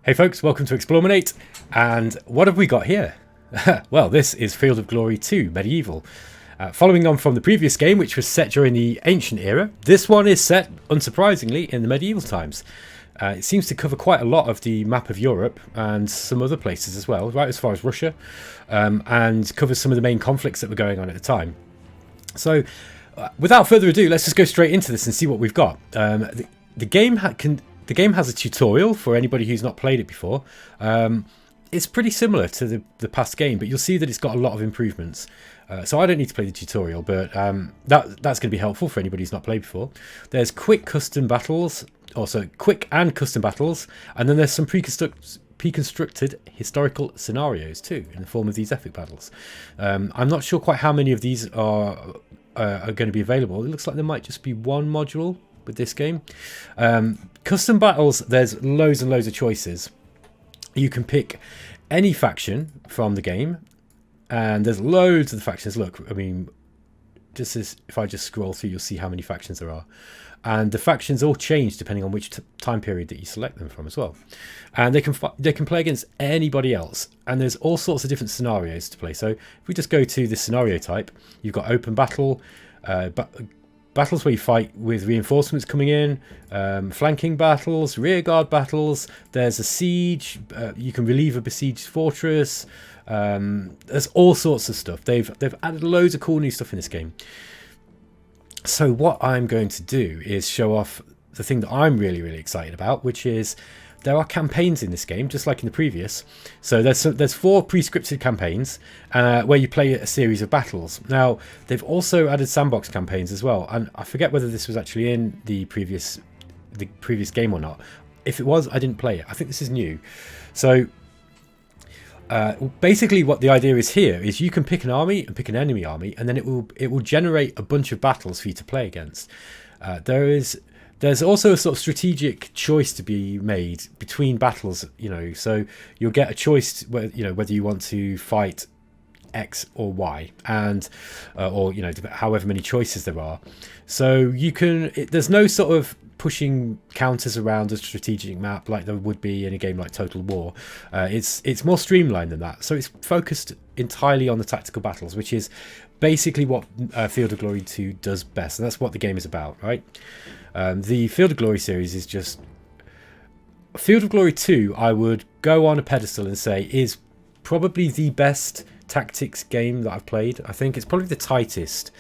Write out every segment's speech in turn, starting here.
Hey folks, welcome to eXplore, and what have we got here? Well, this is Field of Glory 2 Medieval. Following on from the previous game, which was set during the ancient era, this one is set, unsurprisingly, in the medieval times. It seems to cover quite a lot of the map of Europe and some other places as well, right as far as Russia, and covers some of the main conflicts that were going on at the time. So, without further ado, let's just go straight into this and see what we've got. The game has a tutorial for anybody who's not played it before. It's pretty similar to the past game, but you'll see that it's got a lot of improvements. So I don't need to play the tutorial, but that's going to be helpful for anybody who's not played before. There's quick custom battles, also quick and custom battles, and then there's some pre-constructed historical scenarios too, in the form of these epic battles. I'm not sure quite how many of these are going to be available. It looks like there might just be one module with this game. Custom battles, there's loads and loads of choices. You can pick any faction from the game, and there's loads of the factions. Look, I mean, just as if I just scroll through, you'll see how many factions there are, and the factions all change depending on which time period that you select them from as well. And they can play against anybody else, and there's all sorts of different scenarios to play. So if we just go to the scenario type, you've got open battle, battles where you fight with reinforcements coming in, flanking battles, rearguard battles. There's a siege. You can relieve a besieged fortress. There's all sorts of stuff. They've added loads of cool new stuff in this game. So what I'm going to do is show off the thing that I'm really excited about, which is there are campaigns in this game, just like in the previous. So there's 4 pre-scripted campaigns where you play a series of battles. Now, they've also added sandbox campaigns as well, and I forget whether this was actually in the previous game or not. If it was, I didn't play it. I think this is new. So basically what the idea is here is you can pick an army and pick an enemy army, and then it will generate a bunch of battles for you to play against. There's also a sort of strategic choice to be made between battles, so you'll get a choice whether you want to fight X or Y, and or however many choices there are. So there's no sort of pushing counters around a strategic map like there would be in a game like Total War. It's more streamlined than that, so it's focused entirely on the tactical battles, which is basically what Field of Glory 2 does best, and that's what the game is about, right? The Field of Glory series is just... Field of Glory 2, I would go on a pedestal and say, is probably the best tactics game that I've played. I think it's probably the tightest.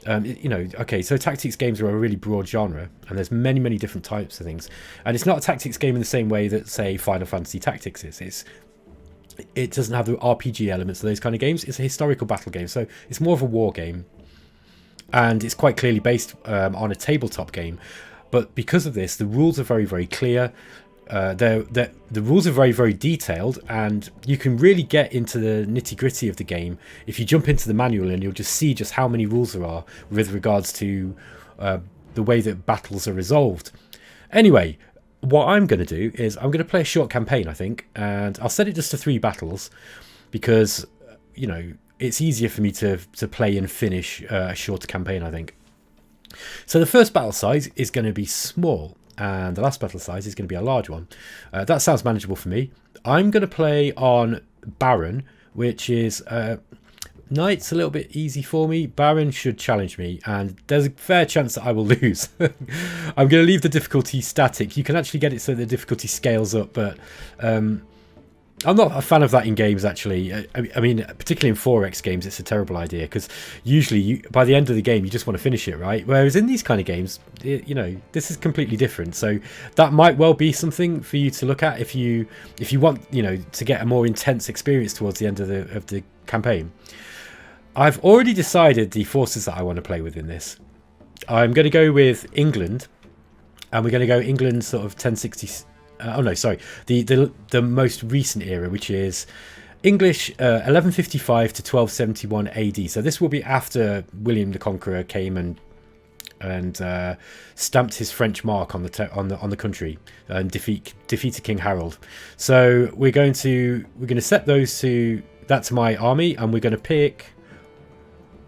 Okay, so tactics games are a really broad genre, and there's many different types of things. And it's not a tactics game in the same way that, say, Final Fantasy Tactics is. It doesn't have the RPG elements of those kind of games. It's a historical battle game, so it's more of a war game. And it's quite clearly based on a tabletop game, but because of this, the rules are very clear. The rules are very detailed, and you can really get into the nitty-gritty of the game if you jump into the manual, and you'll just see just how many rules there are with regards to the way that battles are resolved. Anyway, what I'm going to do is I'm going to play a short campaign, I think, and I'll set it just to 3 battles because it's easier for me to play and finish a shorter campaign, I think. So the first battle size is going to be small, and the last battle size is going to be a large one. That sounds manageable for me. I'm going to play on Baron, which is... Knight's a little bit easy for me. Baron should challenge me, and there's a fair chance that I will lose. I'm going to leave the difficulty static. You can actually get it so the difficulty scales up, but... I'm not a fan of that in games, actually. I mean, particularly in 4X games, it's a terrible idea, because usually by the end of the game, you just want to finish it, right? Whereas in these kind of games, this is completely different. So that might well be something for you to look at if you want, to get a more intense experience towards the end of the campaign. I've already decided the forces that I want to play with in this. I'm going to go with England, and we're going to go England sort of 1060... the most recent era, which is English 1155 to 1271 AD. So this will be after William the Conqueror came and stamped his French mark on the country and defeated King Harold. So we're going to set that to my army, and we're going to pick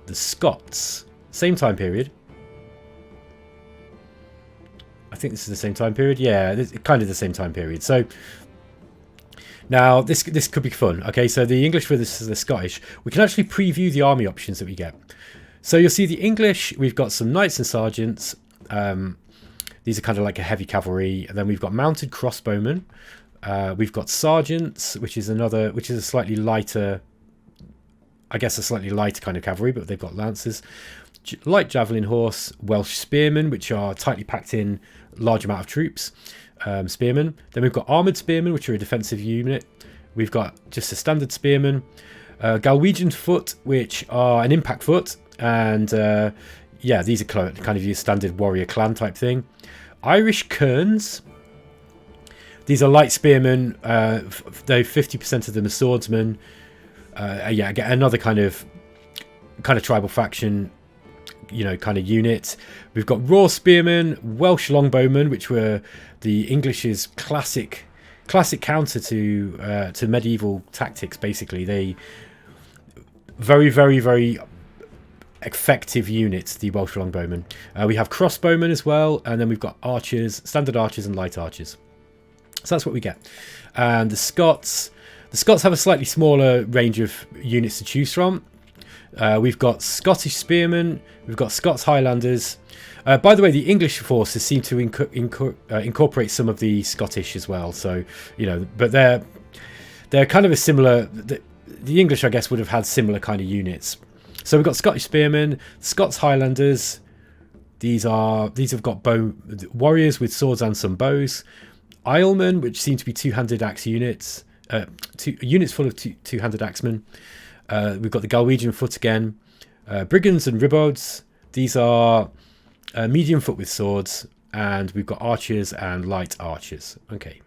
the Scots. Same time period. I think this is the same time period. Yeah, it's kind of the same time period. So Now, this could be fun. Okay, so the English versus the Scottish. We can actually preview the army options that we get. So you'll see the English, we've got some knights and sergeants. These are kind of like a heavy cavalry. And then we've got mounted crossbowmen. We've got sergeants, which is a slightly lighter, I guess a slightly lighter kind of cavalry, but they've got lancers. Light javelin horse, Welsh spearmen, which are tightly packed in large amount of troops. Spearmen. Then we've got armoured spearmen, which are a defensive unit. We've got just a standard spearman. Galwegian foot, which are an impact foot. And yeah, these are kind of your standard warrior clan type thing. Irish kerns. These are light spearmen. Though 50% of them are swordsmen. Yeah, again, another kind of tribal faction, kind of unit. We've got raw spearmen, Welsh longbowmen, which were the English's classic counter to medieval tactics. Basically, they very, very, very effective units, the Welsh longbowmen. We have crossbowmen as well, and then we've got archers, standard archers and light archers. So that's what we get. And the Scots have a slightly smaller range of units to choose from. We've got Scottish spearmen, we've got Scots Highlanders. By the way, the English forces seem to incorporate some of the Scottish as well. So, but they're kind of a similar. The English, I guess, would have had similar kind of units. So we've got Scottish spearmen, Scots Highlanders. These have got warriors with swords and some bows. Islemen, which seem to be two-handed axe units. Units full of two-handed axemen. We've got the Galwegian foot again. Brigands and Ribauds. These are medium foot with swords. And we've got archers and light archers. Okay.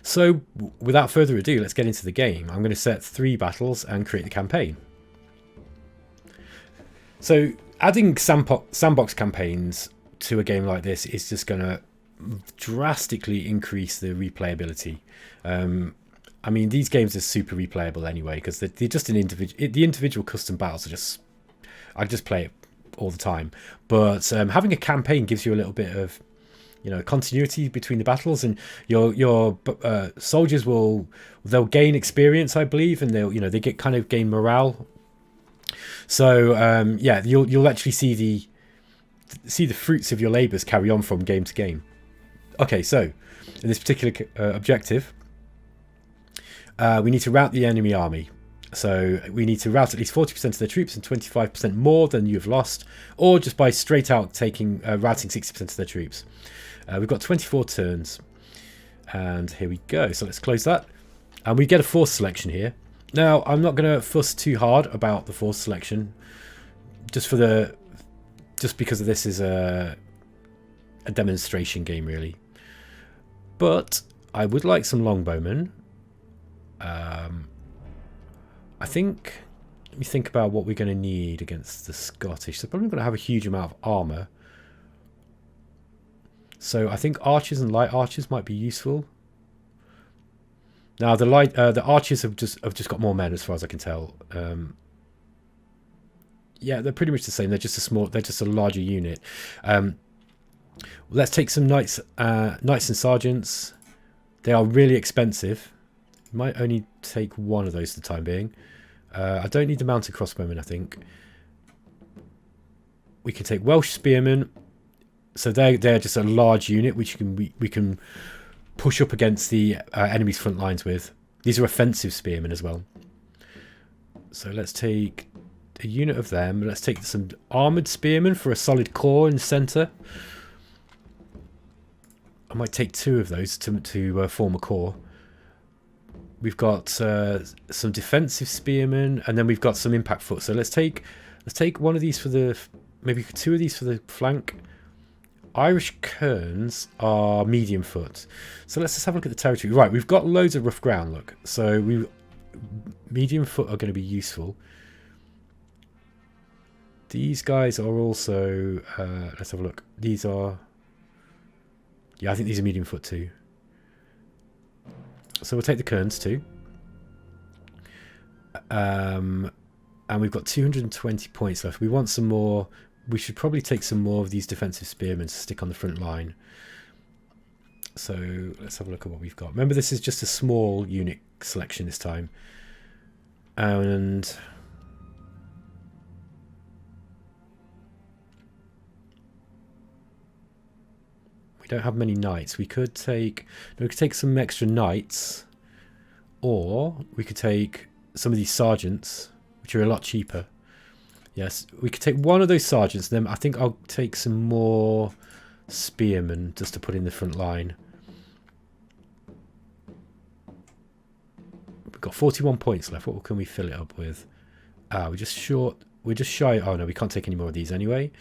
So, without further ado, let's get into the game. I'm going to set 3 battles and create the campaign. So, adding sandbox campaigns to a game like this is just going to drastically increase the replayability. I mean, these games are super replayable anyway, because they're just the individual custom battles are just, I just play it all the time. But having a campaign gives you a little bit of, continuity between the battles, and your soldiers they'll gain experience, I believe, and they gain morale. So yeah, you'll actually see the fruits of your labours carry on from game to game. Okay, so in this particular objective, we need to rout the enemy army. So we need to rout at least 40% of their troops and 25% more than you've lost, or just by straight out routing 60% of their troops. We've got 24 turns, and here we go. So let's close that, and we get a force selection here. Now, I'm not going to fuss too hard about the force selection, just because this is a demonstration game, really. But I would like some longbowmen. I think, let me think about what we're going to need against the Scottish. They're probably going to have a huge amount of armour. So I think archers and light archers might be useful. Now the archers have just got more men, as far as I can tell. Yeah, they're pretty much the same. They're just a larger unit. Let's take some knights and sergeants. They are really expensive. Might only take one of those for the time being. I don't need the mounted crossbowmen, I think. We can take Welsh spearmen. So they're just a large unit which we can push up against the enemy's front lines with. These are offensive spearmen as well. So let's take a unit of them. Let's take some armoured spearmen for a solid core in the centre. I might take 2 of those to form a core. We've got some defensive spearmen, and then we've got some impact foot. So let's take one of these for maybe 2 of these for the flank. Irish kerns are medium foot. So let's just have a look at the territory. Right, we've got loads of rough ground, look. So medium foot are going to be useful. These guys are also, let's have a look. These are, yeah, I think these are medium foot too. So we'll take the kerns too. And we've got 220 points left. We want some more. We should probably take some more of these defensive spearmen to stick on the front line. So let's have a look at what we've got. Remember, this is just a small unit selection this time. And we don't have many knights. We could take some extra knights, or we could take some of these sergeants, which are a lot cheaper. Yes, we could take one of those sergeants, and then I think I'll take some more spearmen just to put in the front line. We've got 41 points left. What can we fill it up with? We're just shy. Oh no, we can't take any more of these anyway.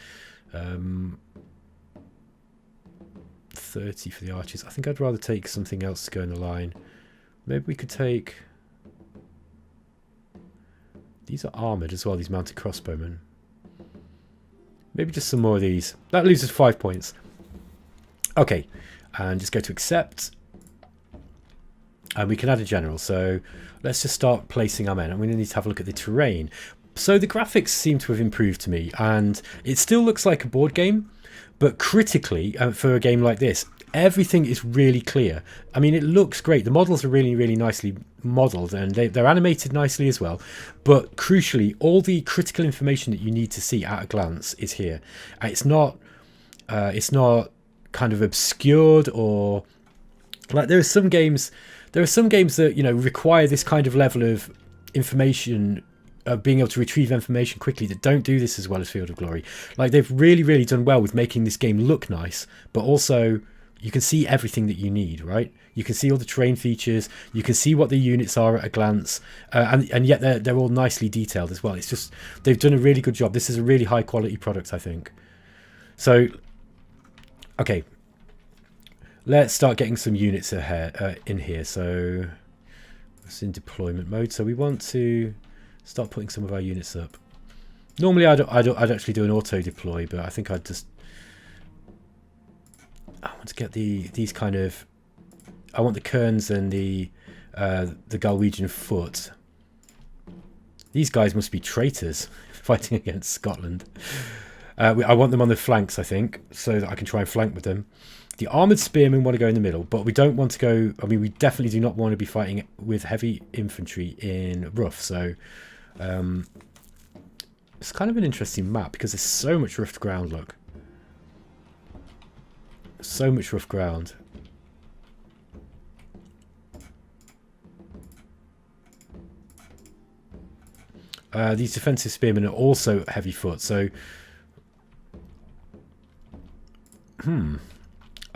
30 for the archers. I think I'd rather take something else to go in the line. Maybe we could take... These are armoured as well, these mounted crossbowmen. Maybe just some more of these. That leaves us 5 points. Okay, and just go to accept. And we can add a general. So let's just start placing our men. I'm going to need to have a look at the terrain. So the graphics seem to have improved to me, and it still looks like a board game, but critically, for a game like this, everything is really clear. I mean, it looks great. The models are really, really nicely modelled, and they're animated nicely as well. But crucially, all the critical information that you need to see at a glance is here. It's not kind of obscured, or like there are some games that, you know, require this kind of level of information, being able to retrieve information quickly, that don't do this as well as Field of Glory. Like, they've really, really done well with making this game look nice, but also you can see everything that you need, right? You can see all the terrain features, you can see what the units are at a glance, and yet they're all nicely detailed as well. It's just, they've done a really good job. This is a really high quality product, I think. So, okay, let's start getting some units ahead, in here. So it's in deployment mode. So we want to start putting some of our units up. Normally I'd actually do an auto deploy, but I think I want to get these kind of, I want the Kerns and the Galwegian foot. These guys must be traitors fighting against Scotland. I want them on the flanks, I think, so that I can try and flank with them. The armoured spearmen want to go in the middle, but we don't want to go... I mean, we definitely do not want to be fighting with heavy infantry in rough, so... it's kind of an interesting map, because there's so much rough ground, look. So much rough ground. These defensive spearmen are also heavy foot, so...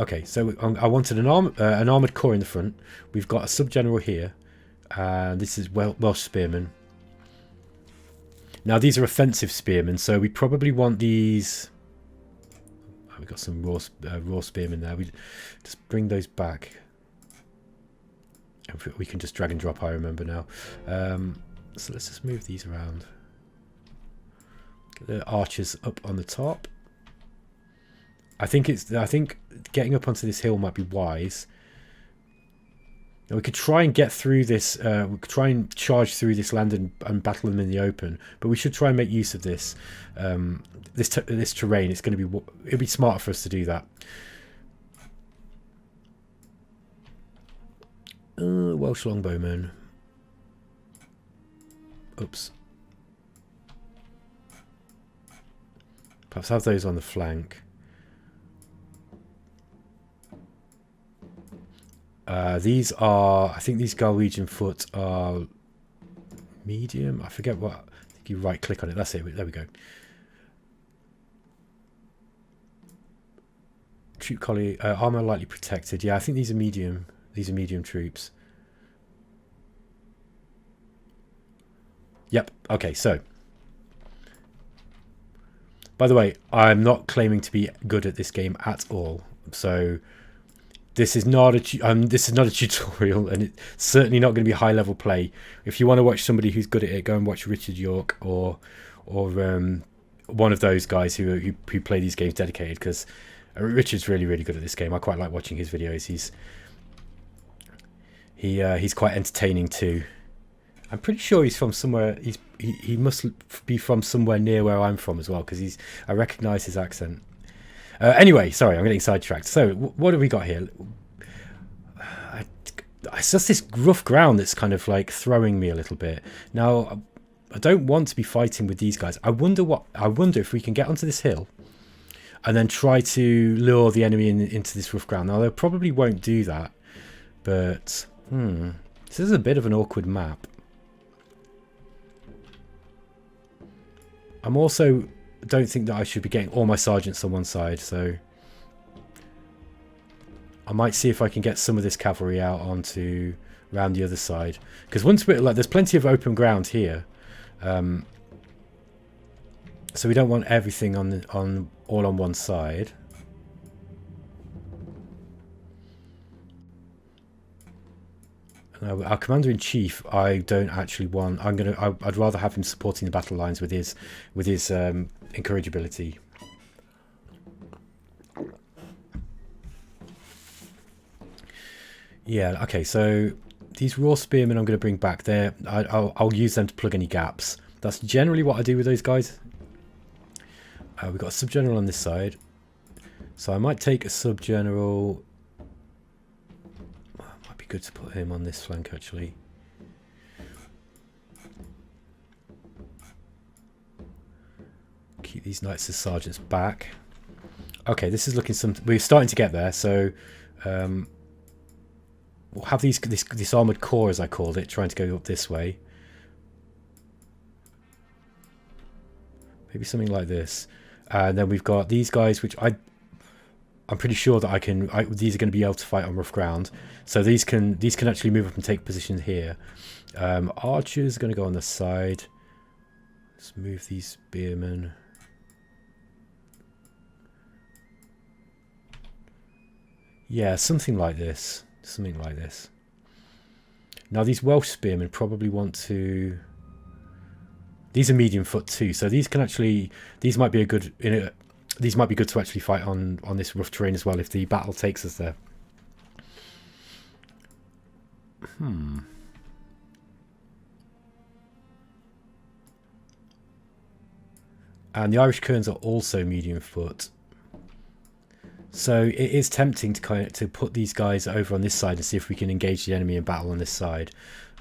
Okay, so I wanted an armoured corps in the front. We've got a sub-general here. This is Welsh spearmen. Now, these are offensive spearmen, so we probably want these... Oh, we've got some raw spearmen there. We just bring those back. We can just drag and drop, I remember now. So let's just move these around. Get the archers up on the top. I think getting up onto this hill might be wise. Now, we could try and get through this. We could try and charge through this land and battle them in the open. But we should try and make use of this this terrain. It's going to be, it'll be smarter for us to do that. Welsh longbowmen. Oops. Perhaps have those on the flank. These are, I think these Galwegian foot are medium. I forget what. I think you right click on it. That's it. There we go. Troop collie, armor lightly protected. Yeah, I think these are medium. These are medium troops. Yep. Okay. So, by the way, I'm not claiming to be good at this game at all. So. This is not a tutorial, and it's certainly not going to be high level play. If you want to watch somebody who's good at it, go and watch Richard York or one of those guys who play these games dedicated, because Richard's really, really good at this game. I quite like watching his videos. He's quite entertaining too. I'm pretty sure he's from somewhere. He must be from somewhere near where I'm from as well, because I recognise his accent. Anyway, sorry, I'm getting sidetracked. So, what have we got here? it's just this rough ground that's kind of like throwing me a little bit. Now, I don't want to be fighting with these guys. I wonder if we can get onto this hill and then try to lure the enemy into this rough ground. Now, they probably won't do that, but this is a bit of an awkward map. I'm also don't think that I should be getting all my sergeants on one side, so I might see if I can get some of this cavalry out onto around the other side, because once we're like, there's plenty of open ground here, so we don't want everything all on one side. Our commander-in-chief, I don't actually want. I'd rather have him supporting the battle lines with his incorrigibility. Yeah. Okay. So these raw spearmen, I'm going to bring back there. I'll use them to plug any gaps. That's generally what I do with those guys. We've got a sub-general on this side, so I might take a sub-general. Good to put him on this flank, actually. Keep these knights as sergeants back. Okay, this is looking something. We're starting to get there. So we'll have this armored core, as I called it, trying to go up this way. Maybe something like this. And then we've got these guys, which I'm pretty sure that these are going to be able to fight on rough ground. So these can actually move up and take position here. Archers are going to go on the side. Let's move these spearmen. Yeah, something like this. Something like this. Now these Welsh spearmen probably want to. These are medium foot too, so these can actually. These might be These might be good to actually fight on this rough terrain as well if the battle takes us there. And the Irish Kerns are also medium foot. So it is tempting to put these guys over on this side and see if we can engage the enemy in battle on this side.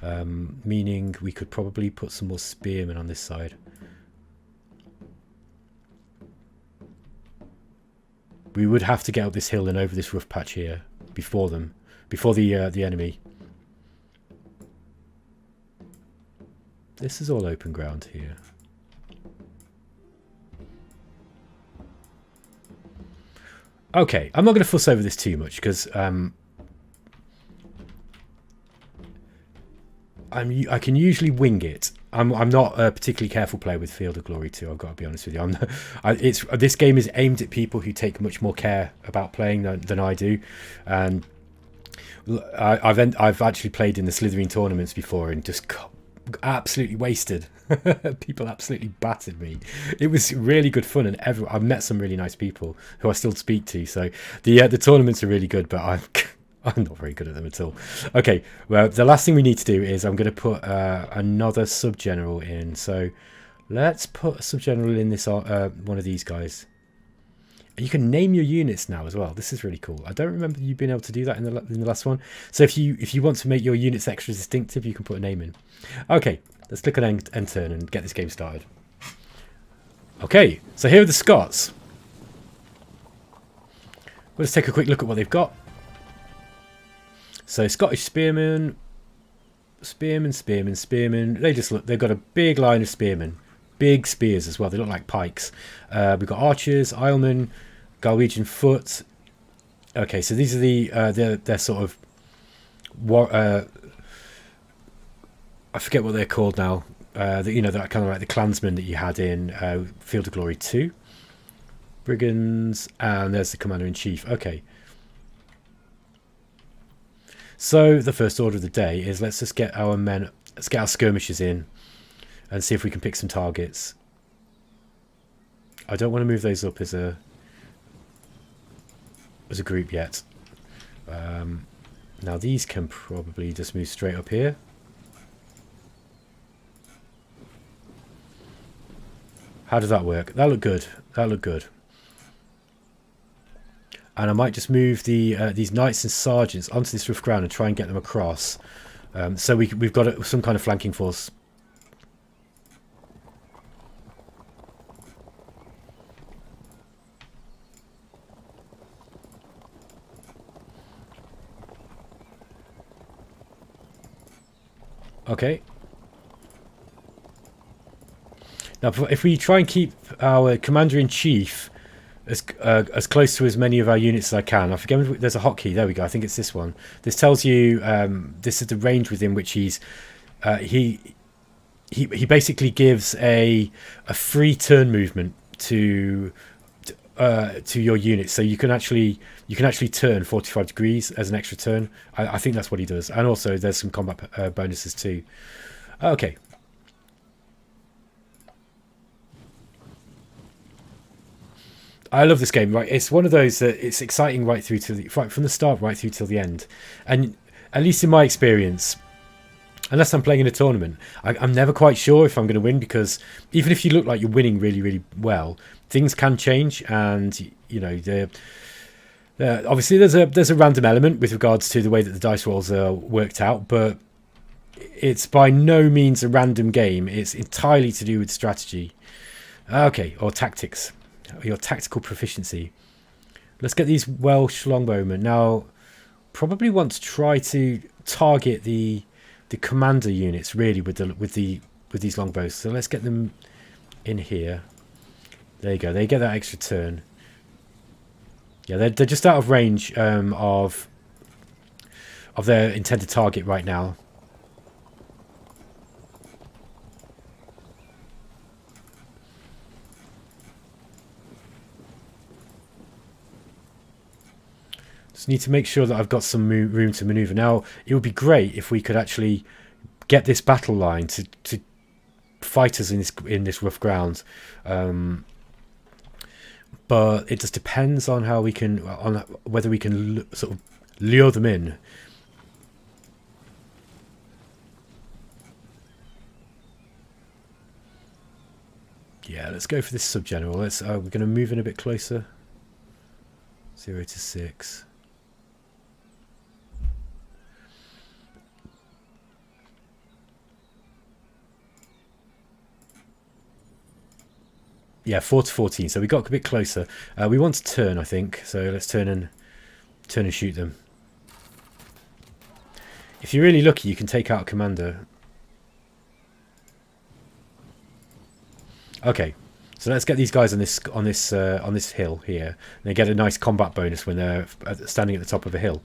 Meaning we could probably put some more spearmen on this side. We would have to get up this hill and over this rough patch here before the enemy. This is all open ground here. Okay, I'm not going to fuss over this too much because I can usually wing it. I'm not a particularly careful player with Field of Glory 2. I've got to be honest with you. This game is aimed at people who take much more care about playing than I do, and I've actually played in the Slitherine tournaments before and just got absolutely wasted. People absolutely battered me. It was really good fun, and I've met some really nice people who I still speak to. So the tournaments are really good, but I'm not very good at them at all. Okay, well, the last thing we need to do is I'm going to put another sub-general in. So let's put a sub-general in this one of these guys. You can name your units now as well. This is really cool. I don't remember you being able to do that in the last one. So if you want to make your units extra distinctive, you can put a name in. Okay, let's click on end turn and get this game started. Okay, so here are the Scots. Let's take a quick look at what they've got. So Scottish spearmen, spearmen. They've got a big line of spearmen, big spears as well. They look like pikes. We've got archers, Islesmen, Galwegian foot. Okay, so these are they're sort of I forget what they're called now. They're kind of like the clansmen that you had in Field of Glory 2. Brigands, and there's the commander-in-chief. Okay. So the first order of the day is let's just get our men, let's get our skirmishers in and see if we can pick some targets. I don't want to move those up as a group yet. Now these can probably just move straight up here. How does that work? That looked good. That looked good. and I might just move these knights and sergeants onto this rough ground and try and get them across. So we've got some kind of flanking force. Okay. Now, if we try and keep our commander-in-chief as close to as many of our units as I can. I forget, there's a hotkey. There we go. I think it's this one. This tells you this is the range within which he basically gives a free turn movement to your unit, so you can actually turn 45 degrees as an extra turn. I think that's what he does, and also there's some combat bonuses too. Okay. I love this game. Right, it's one of those that it's exciting right through to from the start right through till the end, and at least in my experience, unless I'm playing in a tournament, I'm never quite sure if I'm going to win, because even if you look like you're winning really, really well, things can change, and you know obviously there's a random element with regards to the way that the dice rolls are worked out, but it's by no means a random game. It's entirely to do with strategy, okay, or tactics, your tactical proficiency. Let's get these Welsh longbowmen now. Probably want to try to target the commander units really with these longbows. So let's get them in here. There you go. They get that extra turn. Yeah, they're just out of range of their intended target right now. Just need to make sure that I've got some room to maneuver. Now, it would be great if we could actually get this battle line to fight us in this rough ground, but it just depends on how we can, on whether we can sort of lure them in. Yeah, let's go for this sub-general. We're going to move in a bit closer. 0 to 6. Yeah, 4 to 14. So we got a bit closer. We want to turn, I think. So let's turn and shoot them. If you're really lucky, you can take out a commander. Okay, so let's get these guys on this hill here. They get a nice combat bonus when they're standing at the top of a hill.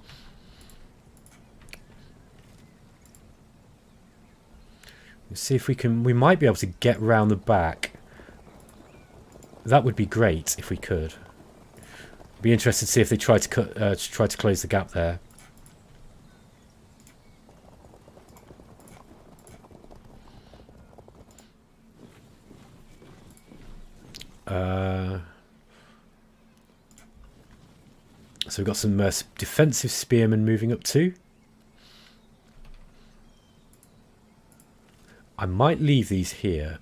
Let's see if we can. We might be able to get round the back. That would be great if we could. Be interested to see if they try to close the gap there. So we've got some defensive spearmen moving up too. I might leave these here.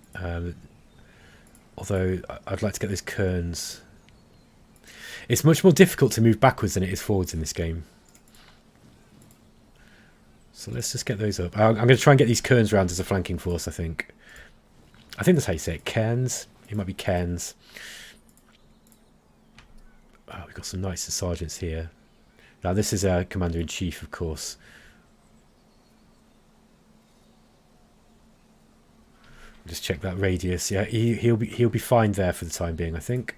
Although I'd like to get those Kerns. It's much more difficult to move backwards than it is forwards in this game. So let's just get those up. I'm going to try and get these Kerns round as a flanking force, I think. I think that's how you say it. Cairns. It might be Cairns. Oh, we've got some nice sergeants here. Now this is our commander-in-chief, of course. Just check that radius. Yeah, he'll be fine there for the time being, I think.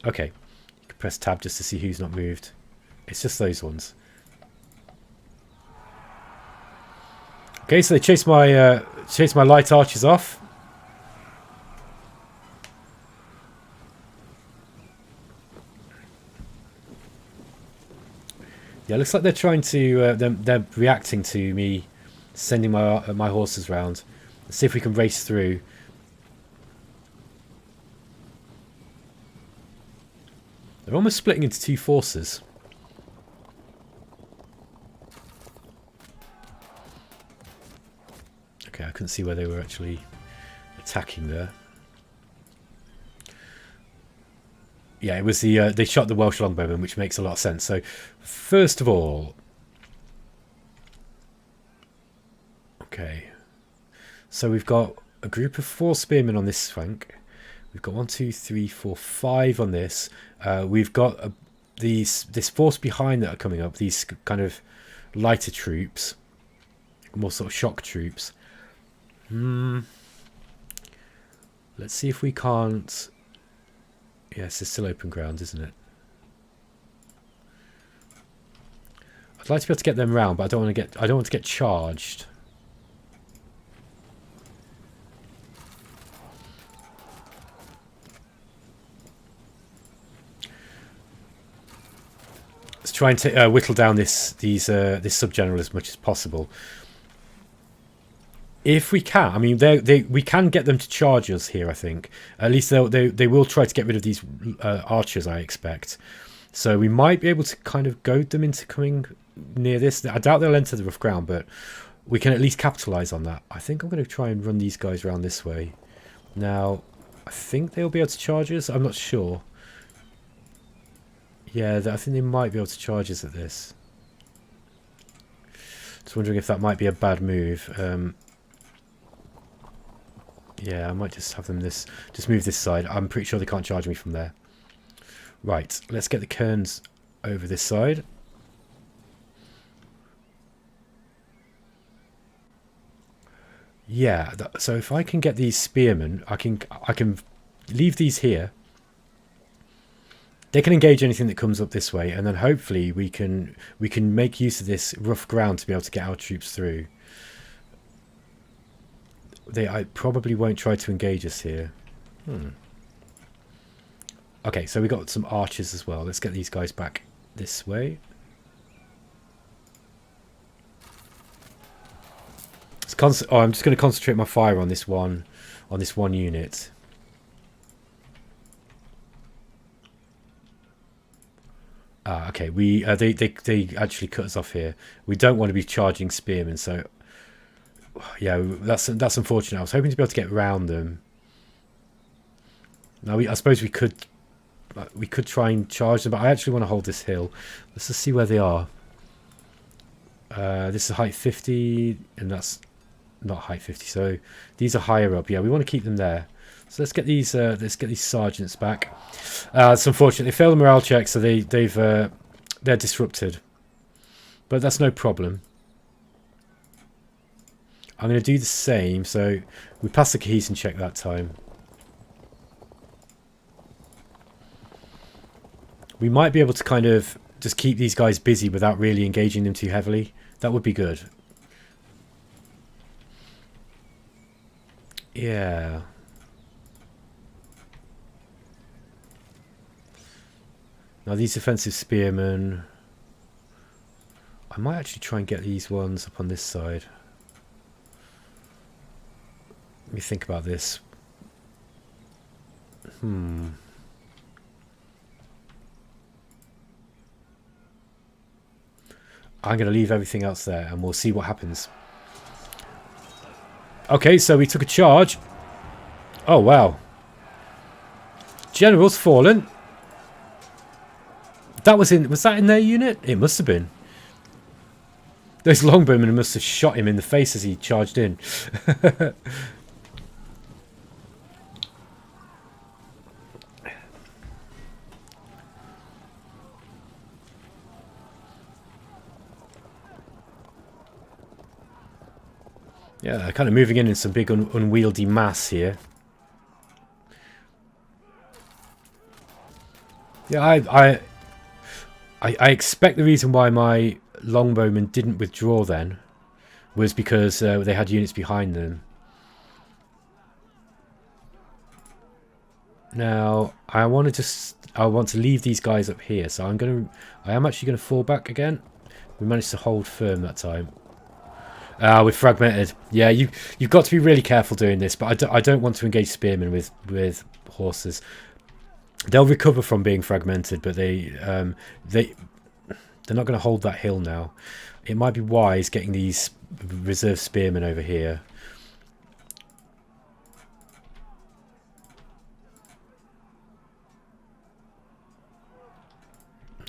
Okay, you can press tab just to see who's not moved. It's just those ones. Okay, so they chase my light archers off. Yeah, looks like they're trying to. They're reacting to me sending my horses round. Let's see if we can race through. They're almost splitting into two forces. Okay, I couldn't see where they were actually attacking there. Yeah, it was the they shot the Welsh longbowmen, which makes a lot of sense. So first of all, okay, so we've got a group of 4 spearmen on this flank. We've got 1, 2, 3, 4, 5 on this. We've got this force behind that are coming up. These kind of lighter troops, more sort of shock troops. Let's see if we can't. Yes, it's still open ground, isn't it? I'd like to be able to get them round, but I don't want to get charged. Let's try and whittle down this sub-general as much as possible. If we can, I mean, we can get them to charge us here. I think at least they will try to get rid of these archers. I expect, so we might be able to kind of goad them into coming near this. I doubt they'll enter the rough ground, but we can at least capitalize on that. I think I'm going to try and run these guys around this way. Now, I think they'll be able to charge us. I'm not sure. Yeah, I think they might be able to charge us at this. Just wondering if that might be a bad move. Yeah, I might just have them just move this side. I'm pretty sure they can't charge me from there. Right, let's get the Kerns over this side. Yeah, so if I can get these spearmen, I can leave these here. They can engage anything that comes up this way, and then hopefully we can make use of this rough ground to be able to get our troops through. I probably won't try to engage us here. Okay, so we got some archers as well. Let's get these guys back this way. I'm just going to concentrate my fire on this one unit. Okay, they actually cut us off here. We don't want to be charging spearmen, so yeah, that's unfortunate. I was hoping to be able to get around them. Now I suppose we could try and charge them, but I actually want to hold this hill. Let's just see where they are. This is height 50, and that's not height 50. So these are higher up. Yeah, we want to keep them there. So let's get these sergeants back. It's unfortunate they failed the morale check, so they're disrupted. But that's no problem. I'm going to do the same. So we passed the cohesion check that time. We might be able to kind of just keep these guys busy without really engaging them too heavily. That would be good. Yeah. Now these offensive spearmen, I might actually try and get these ones up on this side. Let me think about this. I'm going to leave everything else there and we'll see what happens. Okay, so we took a charge. Oh, wow. General's fallen. Was that in their unit? It must have been. Those longbowmen must have shot him in the face as he charged in. Yeah, kind of moving in some big unwieldy mass here. Yeah, I expect the reason why my longbowmen didn't withdraw then was because they had units behind them. Now I want to leave these guys up here, so I am actually going to fall back again. We managed to hold firm that time. We're fragmented. Yeah, you've got to be really careful doing this, but I don't want to engage spearmen with horses. They'll recover from being fragmented, but they're not going to hold that hill now. It might be wise getting these reserve spearmen over here.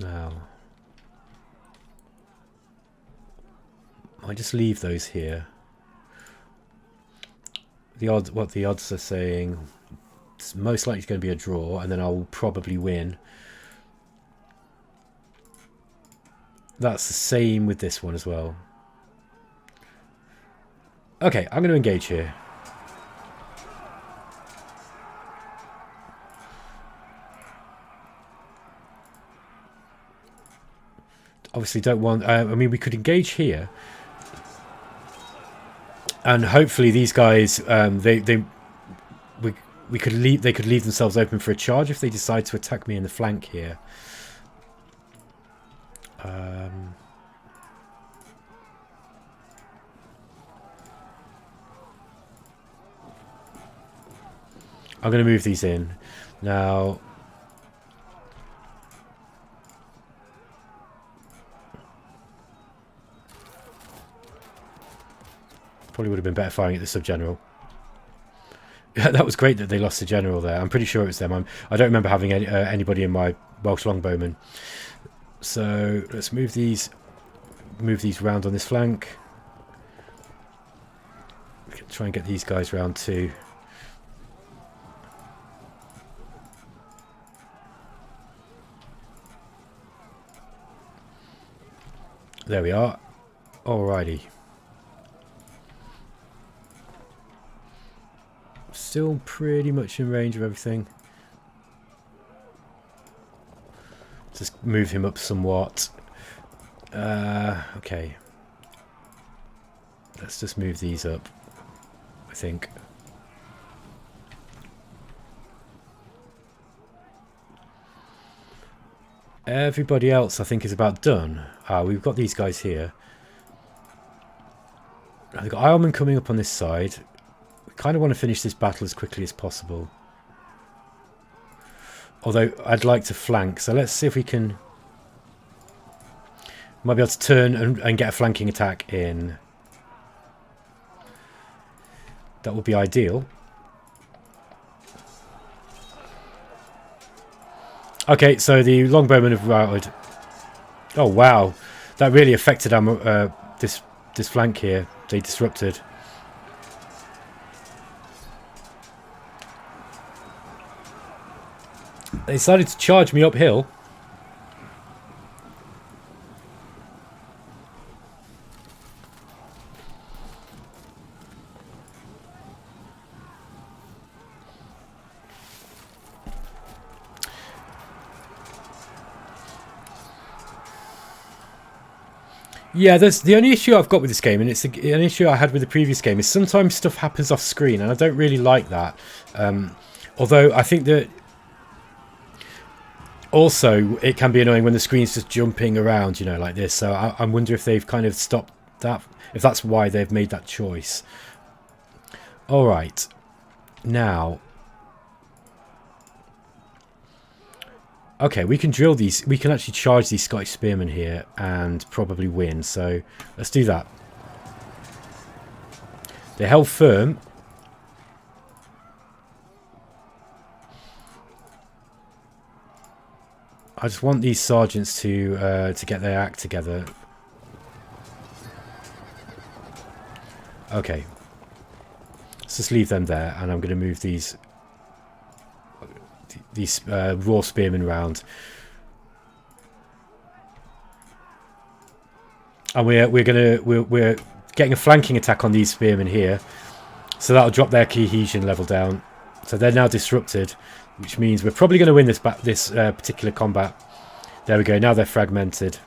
Now, I just leave those here. The odds, what the odds are saying, it's most likely going to be a draw, and then I'll probably win. That's the same with this one as well. Okay, I'm going to engage here. Obviously don't want... I mean, we could engage here. And hopefully these guys, we could leave. They could leave themselves open for a charge if they decide to attack me in the flank here. I'm going to move these in now. Probably would have been better firing at the sub-general. That was great that they lost the general there. I'm pretty sure it was them. I don't remember having anybody in my Welsh longbowmen. So let's move these round on this flank. We can try and get these guys round too. There we are. Alrighty. Still pretty much in range of everything. Just move him up somewhat. Okay. Let's just move these up, I think. Everybody else, I think, is about done. We've got these guys here. I've got Ironman coming up on this side. Kind of want to finish this battle as quickly as possible, although I'd like to flank, so let's see if we can might be able to turn and get a flanking attack in. That would be ideal. Okay, so the longbowmen have routed. Oh wow, that really affected our this flank here. They disrupted. They decided to charge me uphill. Yeah, there's the only issue I've got with this game, and it's an issue I had with the previous game, is sometimes stuff happens off screen, and I don't really like that. Although I think that also it can be annoying when the screen's just jumping around, you know, like this. So I wonder if they've kind of stopped that, if that's why they've made that choice. All right, now. Okay, we can drill these. We can actually charge these Scottish spearmen here and probably win. So let's do that. They held firm. I just want these sergeants to get their act together. Okay, let's just leave them there, and I'm going to move these raw spearmen round, and we're getting a flanking attack on these spearmen here, so that'll drop their cohesion level down. So they're now disrupted, which means we're probably going to win this particular combat. There we go. Now they're fragmented.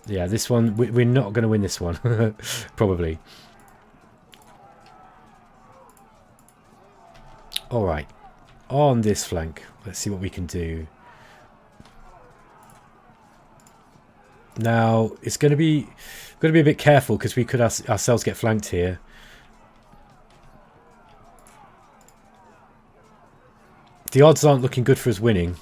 Yeah, this one we're not going to win this one probably. All right. On this flank, let's see what we can do. Now it's going to be a bit careful because we could ourselves get flanked here. The odds aren't looking good for us winning.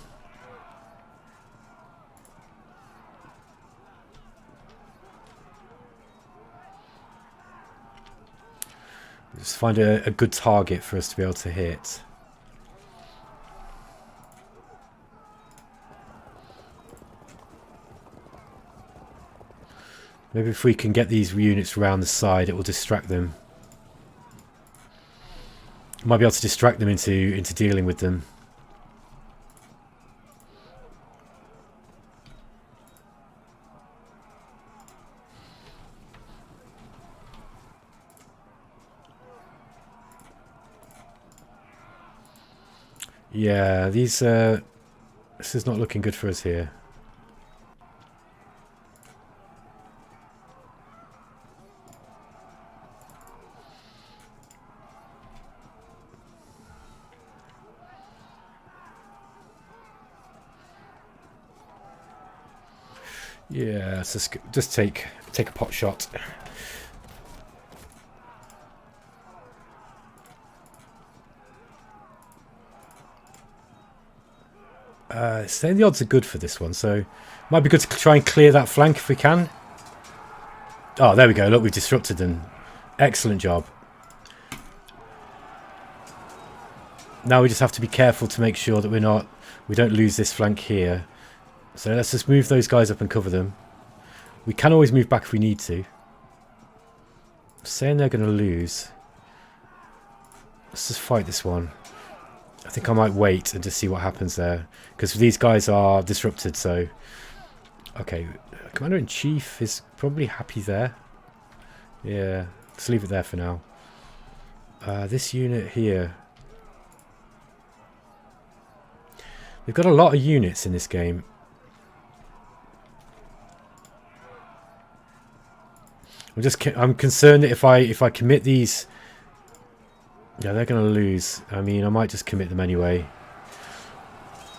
Just find a good target for us to be able to hit. Maybe if we can get these units around the side, it will distract them. Might be able to distract them into dealing with them. Yeah, these this is not looking good for us here. Yeah, let's just take a pot shot. Saying the odds are good for this one, so might be good to try and clear that flank if we can. Oh, there we go. Look, we've disrupted them. Excellent job. Now we just have to be careful to make sure that we don't lose this flank here. So let's just move those guys up and cover them. We can always move back if we need to. Saying they're going to lose. Let's just fight this one. I think I might wait and just see what happens there. Because these guys are disrupted, so... Okay, Commander-in-Chief is probably happy there. Yeah, let's leave it there for now. This unit here... We've got a lot of units in this game. I'm concerned that if I commit these... Yeah, they're going to lose. I mean, I might just commit them anyway.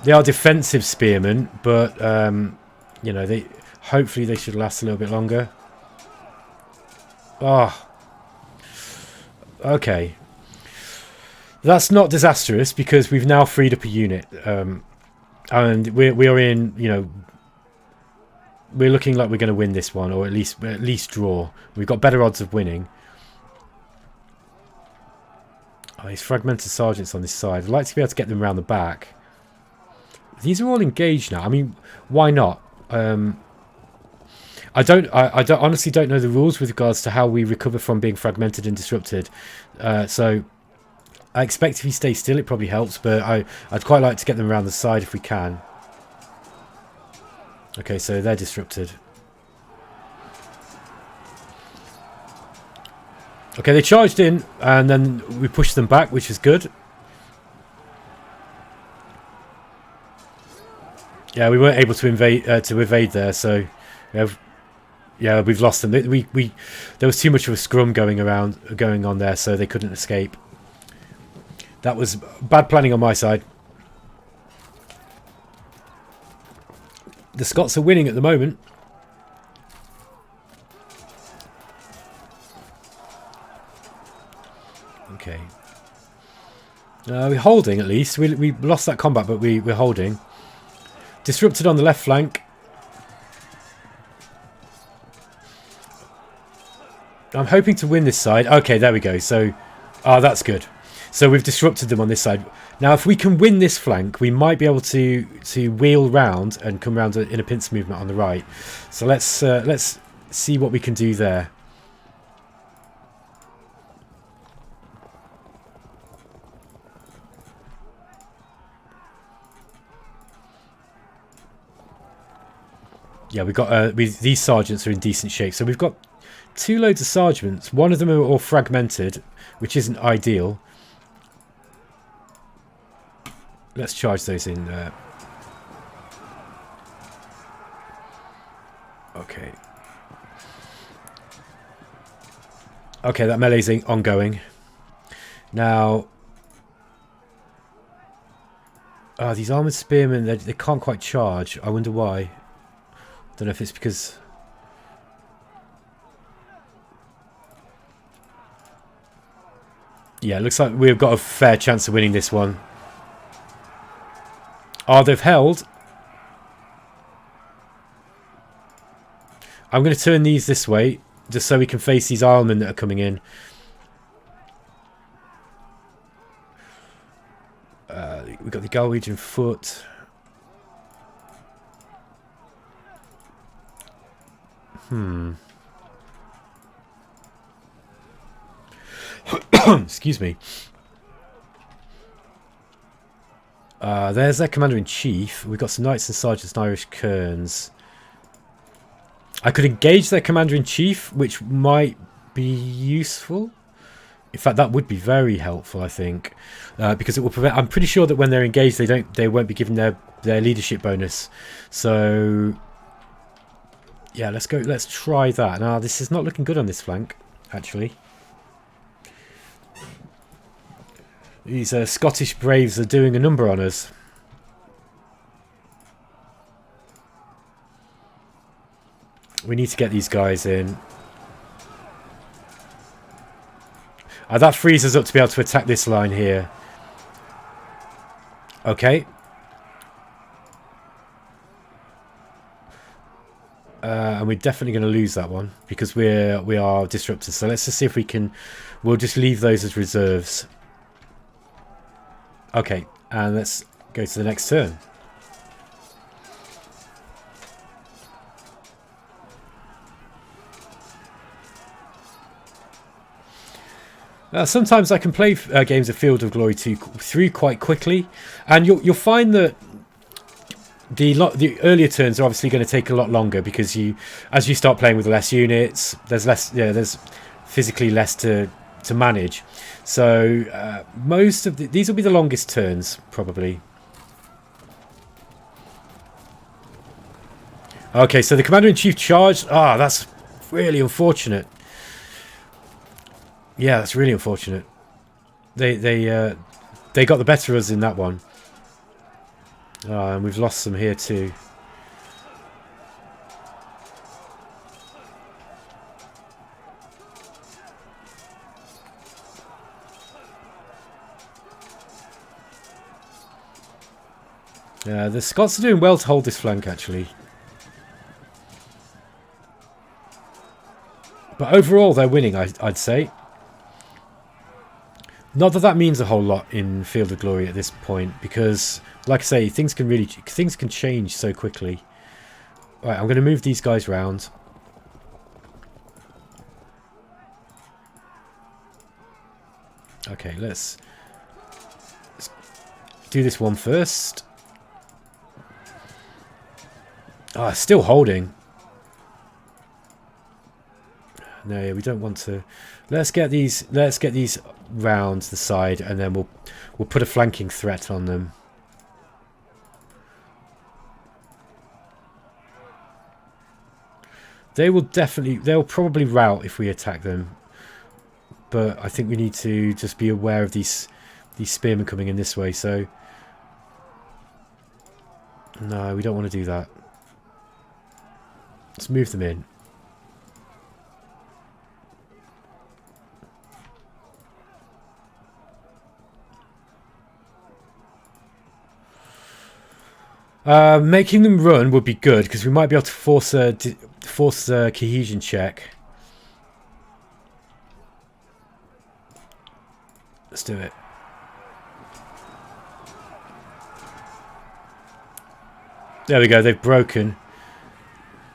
They are defensive spearmen, but, you know, hopefully they should last a little bit longer. Oh. Okay. That's not disastrous because we've now freed up a unit. And we are in, you know... We're looking like we're going to win this one, or at least draw. We've got better odds of winning. Oh, these fragmented sergeants on this side. I'd like to be able to get them around the back. These are all engaged now. I mean, why not? I honestly don't know the rules with regards to how we recover from being fragmented and disrupted. So I expect if you stay still, it probably helps. But I'd quite like to get them around the side if we can. Okay, so they're disrupted. Okay, they charged in, and then we pushed them back, which is good. Yeah, we weren't able to evade there, so yeah, we've lost them. There was too much of a scrum going on there, so they couldn't escape. That was bad planning on my side. The Scots are winning at the moment. Okay. We're holding at least. We lost that combat, but we're holding. Disrupted on the left flank. I'm hoping to win this side. Okay, there we go. So, that's good. So we've disrupted them on this side. Now, if we can win this flank, we might be able to wheel round and come round in a pincer movement on the right. So let's see what we can do there. Yeah, we've got these sergeants are in decent shape. So we've got 2 loads of sergeants. One of them are all fragmented, which isn't ideal. Let's charge those in. Okay. Okay, that melee's ongoing. Now... these armoured spearmen, they can't quite charge. I wonder why. Don't know if it's because... Yeah, it looks like we've got a fair chance of winning this one. Oh, they've held. I'm going to turn these this way, just so we can face these Islemen that are coming in. We've got the Galwegian foot. Excuse me. There's their commander-in-chief. We've got some knights and sergeants and Irish kerns. I could engage their commander-in-chief, which might be useful. In fact, that would be very helpful, I think, because it will prevent. I'm pretty sure that when they're engaged, they won't be given their leadership bonus. So, yeah, let's go. Let's try that. Now, this is not looking good on this flank, actually. These Scottish Braves are doing a number on us. We need to get these guys in. That frees us up to be able to attack this line here. Okay. And we're definitely going to lose that one because we are disrupted. So let's just see if we can. We'll just leave those as reserves. Okay, and let's go to the next turn. Sometimes I can play games of Field of Glory 2 through quite quickly, and you'll find that the earlier turns are obviously going to take a lot longer because as you start playing with less units, there's physically less to manage. So most of these will be the longest turns probably. Okay, so the commander-in-chief charged. That's really unfortunate. Yeah, that's really unfortunate. They got the better of us in that one. And we've lost some here too. The Scots are doing well to hold this flank, actually. But overall, they're winning, I'd say. Not that that means a whole lot in Field of Glory at this point, because, like I say, things can change so quickly. Right, I'm going to move these guys round. Okay, let's do this one first. Still holding. No, we don't want to. Let's get these round the side, and then we'll put a flanking threat on them. They'll probably rout if we attack them. But I think we need to just be aware of these spearmen coming in this way, so no, we don't want to do that. Let's move them in. Making them run would be good because we might be able to force a cohesion check. Let's do it. There we go. They've broken.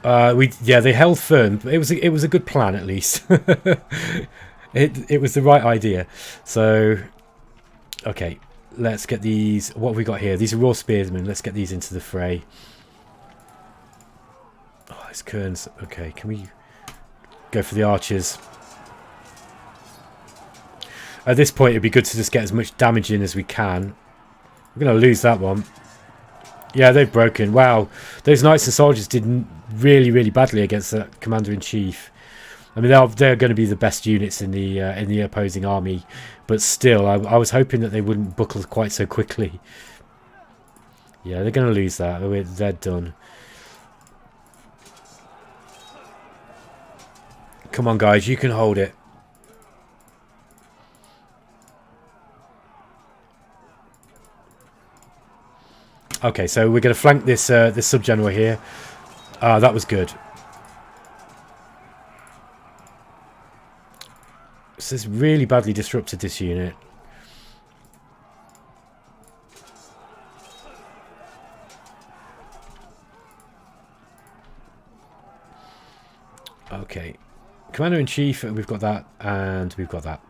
They held firm. It was a good plan at least. it was the right idea. So, okay. Let's get these. What have we got here? These are raw spearsmen. Let's get these into the fray. Oh, it's Kerns. Okay, can we go for the archers? At this point, it'd be good to just get as much damage in as we can. We're going to lose that one. Yeah, they've broken. Wow, those knights and soldiers did really, really badly against the commander-in-chief. I mean, they're going to be the best units in the opposing army, but still, I was hoping that they wouldn't buckle quite so quickly. Yeah, they're going to lose that. They're done. Come on, guys, you can hold it. Okay, so we're going to flank this sub-general here. That was good. This has really badly disrupted this unit. Okay. Commander-in-Chief, we've got that, and we've got that.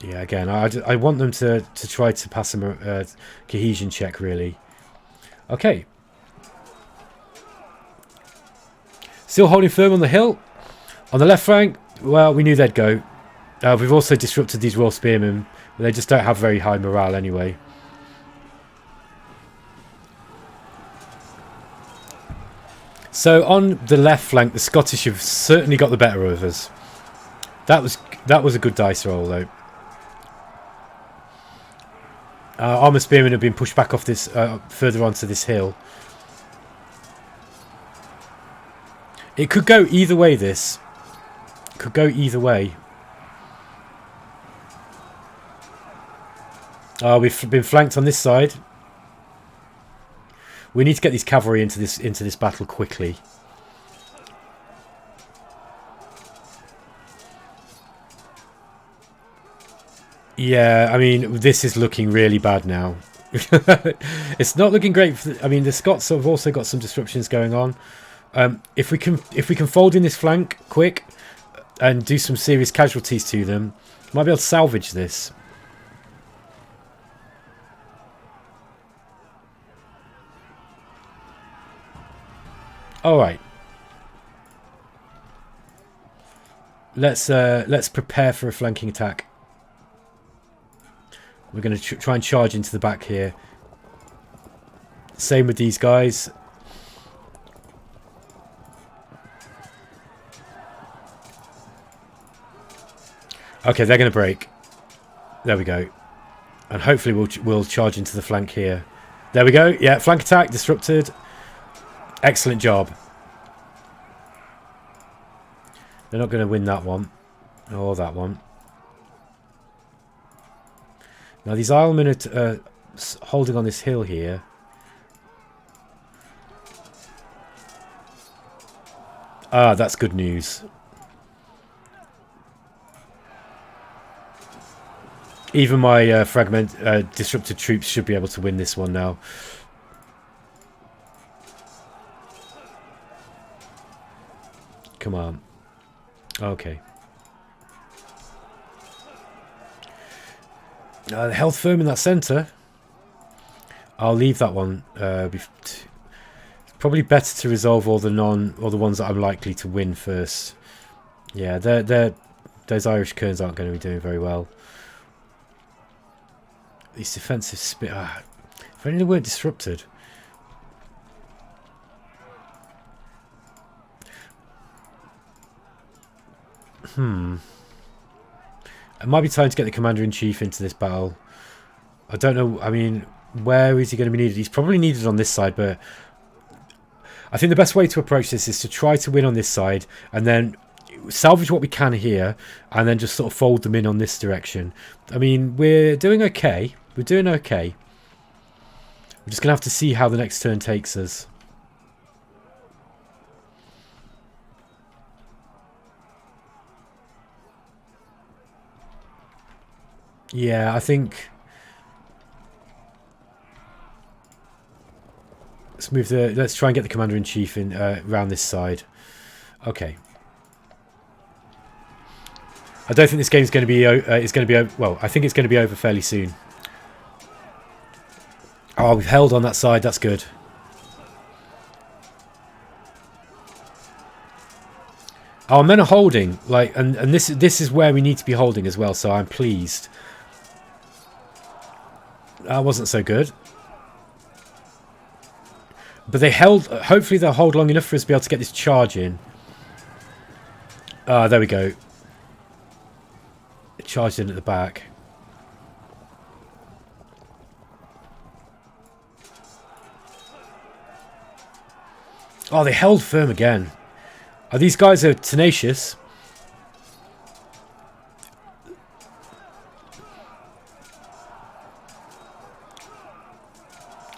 Yeah, again, I want them to try to pass a cohesion check, really. Okay. Still holding firm on the hill. On the left flank, well, we knew they'd go. We've also disrupted these Royal Spearmen. They just don't have very high morale anyway. So on the left flank, the Scottish have certainly got the better of us. That was a good dice roll, though. Armoured Spearmen have been pushed back off this, further onto this hill. It could go either way, this. Could go either way. We've been flanked on this side. We need to get these cavalry into this battle quickly. Yeah, I mean, this is looking really bad now. It's not looking great. I mean, the Scots have also got some disruptions going on. If we can fold in this flank quick and do some serious casualties to them, might be able to salvage this. All right. Let's prepare for a flanking attack. We're going to try and charge into the back here. Same with these guys. Okay, they're going to break. There we go. And hopefully we'll charge into the flank here. There we go. Yeah, flank attack disrupted. Excellent job. They're not going to win that one. Or that one. Now these Islemen are holding on this hill here. Ah, that's good news. Even my disrupted troops should be able to win this one now. Come on. Okay. Held firm in that centre. I'll leave that one. Probably better to resolve all the ones that I'm likely to win first. Yeah, those Irish Kerns aren't going to be doing very well. These defensive if only they weren't disrupted. It might be time to get the Commander-in-Chief into this battle. I don't know. I mean, where is he going to be needed? He's probably needed on this side, but I think the best way to approach this is to try to win on this side and then salvage what we can here and then just sort of fold them in on this direction. I mean, we're doing okay. We're doing okay. We're just going to have to see how the next turn takes us. Yeah, I think let's try and get the Commander-in-Chief in around this side. Okay. I don't think this game's going to be well, I think it's going to be over fairly soon. Oh, we've held on that side. That's good. Our men are holding, like, and this is where we need to be holding as well. So I'm pleased. That wasn't so good. But they held. Hopefully they'll hold long enough for us to be able to get this charge in. There we go. It charged in at the back. Oh, they held firm again. Oh, these guys are tenacious.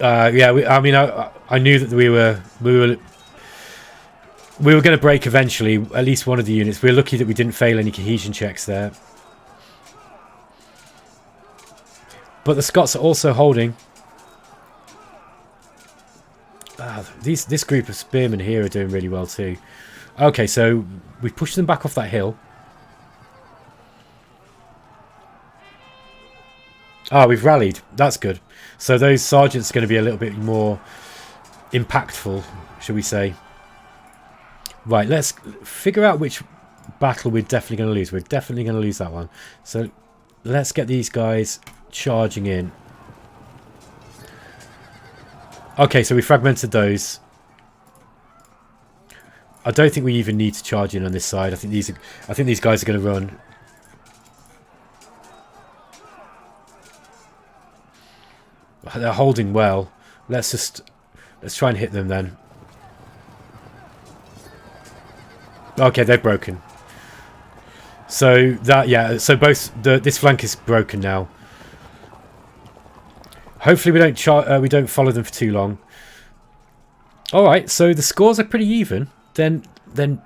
Yeah, I mean, I knew that we were going to break eventually. At least one of the units. We're lucky that we didn't fail any cohesion checks there. But the Scots are also holding. This group of spearmen here are doing really well too. Okay, so we pushed them back off that hill. Ah, we've rallied. That's good. So those sergeants are going to be a little bit more impactful, shall we say. Right, let's figure out which battle we're definitely going to lose. We're definitely going to lose that one. So let's get these guys charging in. Okay, so we fragmented those. I don't think we even need to charge in on this side. I think these guys are going to run. They're holding well. Let's try and hit them then. Okay, they're broken. So that, yeah, so both this flank is broken now. Hopefully we don't follow them for too long. All right, so the scores are pretty even. Then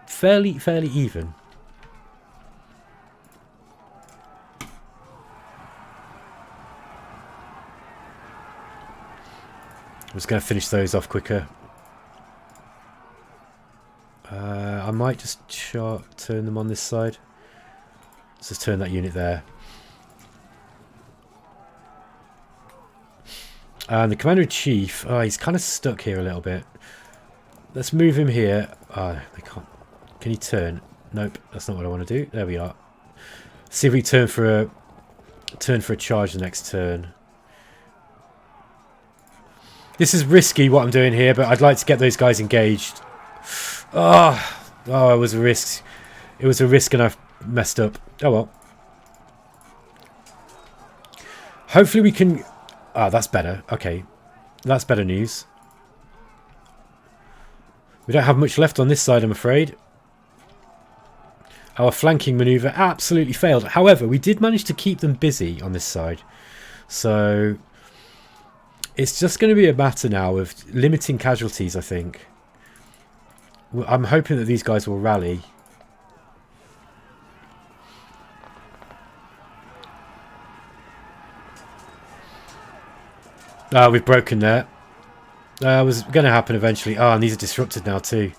fairly even. I'm just going to finish those off quicker. I might just turn them on this side. Let's just turn that unit there. And the Commander-in-Chief, he's kind of stuck here a little bit. Let's move him here. They can't. Can he turn? Nope, that's not what I want to do. There we are. See if we turn for a charge the next turn. This is risky what I'm doing here, but I'd like to get those guys engaged. Oh, it was a risk. It was a risk and I've messed up. Oh well. Hopefully we can... Ah, that's better. Okay. That's better news. We don't have much left on this side, I'm afraid. Our flanking manoeuvre absolutely failed. However, we did manage to keep them busy on this side. So... it's just going to be a matter now of limiting casualties, I think. I'm hoping that these guys will rally. We've broken there. It was going to happen eventually. And these are disrupted now too.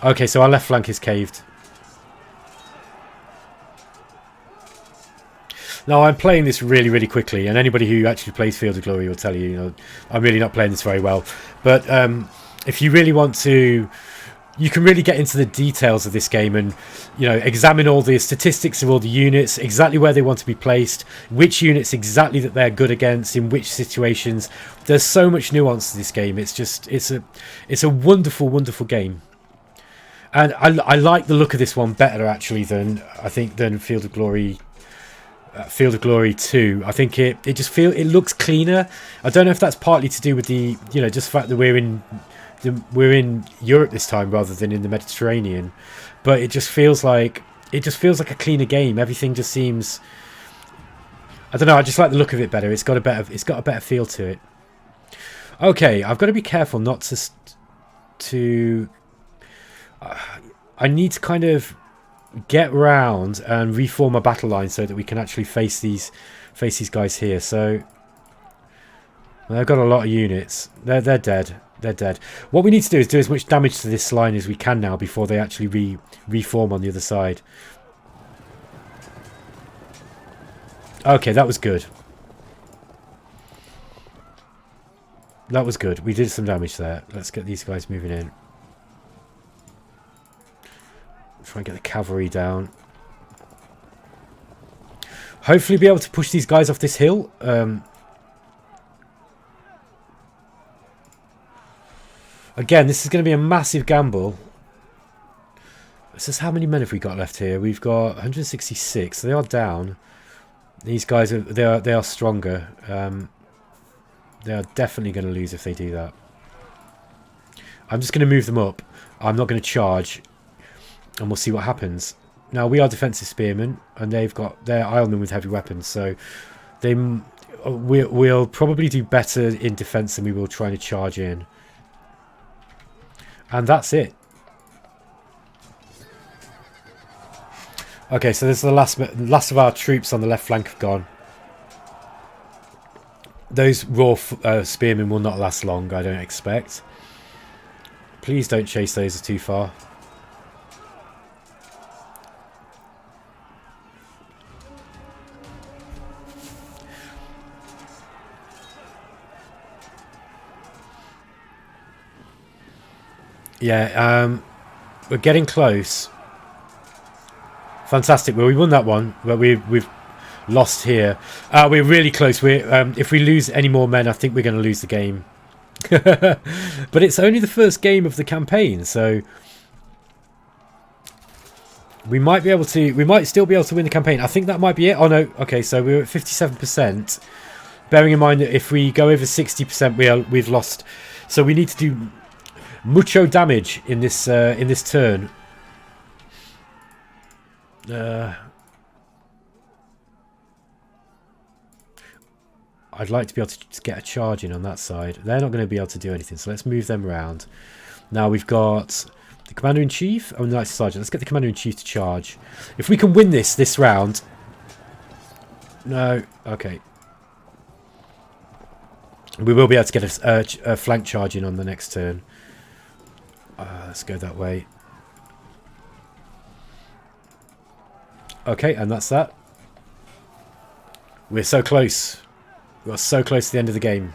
Okay, so our left flank is caved. Now, I'm playing this really quickly, and anybody who actually plays Field of Glory will tell you, I'm really not playing this very well. But if you really want to, you can really get into the details of this game and, examine all the statistics of all the units, exactly where they want to be placed, which units exactly that they're good against, in which situations. There's so much nuance to this game. It's a wonderful game. And I like the look of this one better, actually, than Field of Glory. Field of Glory 2. I think it looks cleaner. I don't know if that's partly to do with the just the fact that we're in Europe this time rather than in the Mediterranean, but it just feels like a cleaner game. Everything just seems, I don't know, I just like the look of it better. It's got a better feel to it. Okay, I've got to be careful not to I need to kind of get round and reform a battle line so that we can actually face these guys here. So they've got a lot of units. They're dead. They're dead. What we need to do is do as much damage to this line as we can now before they actually reform on the other side. Okay, that was good. That was good. We did some damage there. Let's get these guys moving in. Try and get the cavalry down. Hopefully be able to push these guys off this hill. Again, this is going to be a massive gamble. This is how many men have we got left here? We've got 166. They are down. These guys they are stronger. They are definitely going to lose if they do that. I'm just going to move them up. I'm not going to charge. And we'll see what happens. Now, we are defensive spearmen, and they're Ironmen with heavy weapons, so we'll probably do better in defense than we will trying to charge in. And that's it. Okay, so this is the last of our troops on the left flank have gone. Those raw spearmen will not last long, I don't expect. Please don't chase those too far. Yeah, we're getting close. Fantastic. Well, we won that one, but we've lost here. We're really close. If we lose any more men, I think we're going to lose the game. But it's only the first game of the campaign, so we might be able to. We might still be able to win the campaign. I think that might be it. Oh no. Okay, so we're at 57%. Bearing in mind that if we go over 60%, we've lost. So we need to do mucho damage in this turn. I'd like to be able to get a charge in on that side. They're not going to be able to do anything, so let's move them around. Now we've got the Commander-in-Chief and the Knight Sergeant. Let's get the Commander-in-Chief to charge. If we can win this round... No, okay. We will be able to get a flank charge in on the next turn. Let's go that way. Okay, and that's that. We're so close. We're so close to the end of the game.